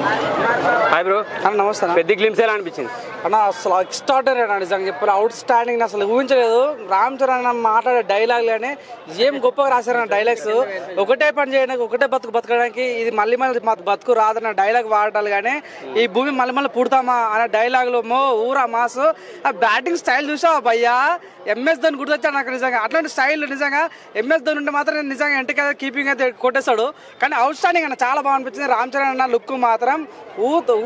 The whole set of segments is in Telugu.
Hi bro. అన్న నమస్తే అన్న. పెద్ద గ్లిమ్స్ ఎలా అనిపించింది అన్న అసలు ఎక్స్ట్రాడనరీ అన్న, నిజంగా చెప్పారు అవుట్ స్టాండింగ్. అసలు ఊహించలేదు రామ్ చరణ్ అన్న మాట్లాడే డైలాగ్ కానీ ఏం గొప్పగా రాశారన్న డైలాగ్స్. ఒకటే పని చేయడానికి, ఒకటే బతకడానికి, ఇది మళ్ళీ మళ్ళీ బతుకు రాదన్న డైలాగ్ వాడాలి. కానీ ఈ భూమి మళ్ళీ మళ్ళీ పుడతామా అనే డైలాగులు మో ఊరా మాస్. ఆ బ్యాటింగ్ స్టైల్ చూసావా భయ్యా, ఎంఎస్ ధోని గుర్తొచ్చాను నాకు నిజంగా. అట్లాంటి స్టైల్ నిజంగా ఎంఎస్ ధోని ఉంటే మాత్రం నేను నిజంగా ఇంటికి కీపింగ్ అయితే కొట్టేస్తాడు. కానీ అవుట్ స్టాండింగ్ అన్న, చాలా బాగా అనిపించింది. రామ్ చరణ్ అన్న లుక్ మాత్రం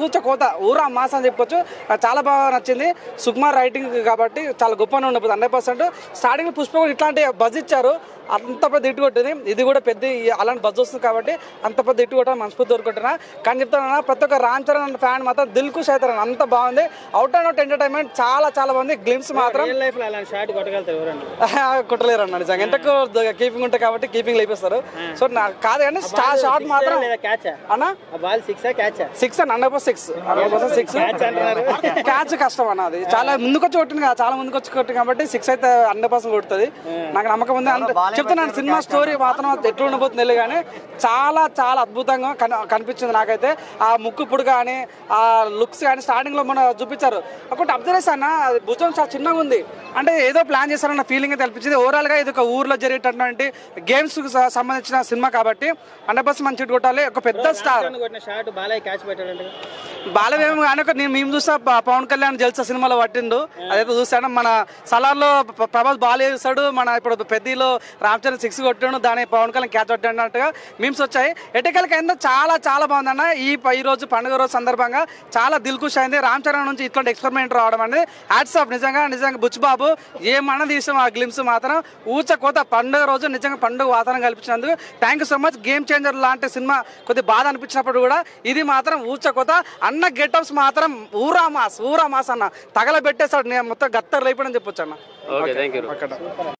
ఊచ కోత ఊరా మాస్ అని చెప్పుకోవచ్చు. నాకు చాలా బాగా నచ్చింది. సుకుమార్ రైటింగ్ కాబట్టి చాలా గొప్పగా ఉండదు 100%. స్టార్టింగ్ పుష్ప కూడా ఇట్లాంటి బజ్ ఇచ్చారు, అంత పెద్ద ఇటు కొట్టింది. ఇది కూడా పెద్ద అలాంటి బజ్ వస్తుంది కాబట్టి అంత పెద్ద ఇటు కొట్టాను, మనస్ఫూర్తి కోరుకుంటున్నా. కానీ చెప్తాను ప్రతి ఒక్క రామ్ చరణ్ ఫ్యాన్ మాత్రం దిల్ ఖుష్ అవుతారు. అంత బాగుంది. అవుట్ అండ్ అవుట్ ఎంటర్టైన్మెంట్ చాలా చాలా బాగుంది. గ్లిమ్స్ మాత్రం కొట్టలేరు అన్న నిజంగా. ఎంతకు కీపింగ్ ఉంటాయి కాబట్టి కీపింగ్ లేపిస్తారు. సో నాకు కాదు కానీ షాట్ మాత్రం అన్న 6 అన్న 100% క్యాచ్ కష్టం అన్న. అది చాలా ముందుకొచ్చి కొట్టింది కదా, చాలా ముందుకొచ్చి కొట్టింది కాబట్టి 6 అయితే 100% కొడుతుంది. నాకు నమ్మకం ఉంది. చెప్తున్నాను సినిమా స్టోరీ మాత్రం ఎట్లా ఉండబోతుంది తెలియదు కానీ చాలా చాలా అద్భుతంగా కనిపించింది నాకైతే. ఆ ముక్కు పుడు కానీ, ఆ లుక్స్ కానీ స్టార్టింగ్ లో మనం చూపించారు. ఒకటి అబ్జర్వ్ అన్న, భుజం చాలా చిన్నగా ఉంది అంటే ఏదో ప్లాన్ చేశారన్న ఫీలింగ్ అయితే అనిపించింది. ఓవరాల్ గా ఇది ఒక ఊర్లో జరిగేటటువంటి గేమ్స్ కు సంబంధించిన సినిమా కాబట్టి 100% మంచి కొట్టాలి. ఒక పెద్ద స్టార్ బాలవేమో కానీ మేము చూసా పవన్ కళ్యాణ్ జల్సా సినిమాలో పట్టిండు, అదైతే చూసాను. మన సలార్లో ప్రభాస్ బాలే చూస్తాడు, మన ఇప్పుడు పెద్దలో రామ్ చరణ్ 6 కొట్టాడు, దాని పవన్ కళ్యాణ్ క్యాచ్ కొట్టినట్టుగా మీమ్స్ వచ్చాయి. ఎటకెళ్ళకి అయిందో చాలా చాలా బాగుందన్న. ఈ రోజు పండుగ రోజు సందర్భంగా చాలా దిల్ ఖుష్ అయింది. రామ్ చరణ్ నుంచి ఇట్లాంటి ఎక్స్పెరిమెంట్ రావడం అనేది హ్యాట్స్ ఆఫ్. నిజంగా బుచ్చిబాబు ఏమన్నా తీసాం ఆ గ్లిమ్స్ మాత్రం ఊచ కోత. పండుగ రోజు నిజంగా పండుగ వాతావరణం కల్పించినందుకు thank you so much. Game changer లాంటి సినిమా కొద్దిగా బాధ అనిపించినప్పుడు కూడా ఇది మాత్రం ఊచ కోత అన్న. గెటప్స్ మాత్రం ఊరా మాస్ అన్న, తగలబెట్టేస్తాడు. నేను మొత్తం గత్తర్ లేపడని చెప్పొచ్చు అన్న. Okay thank you.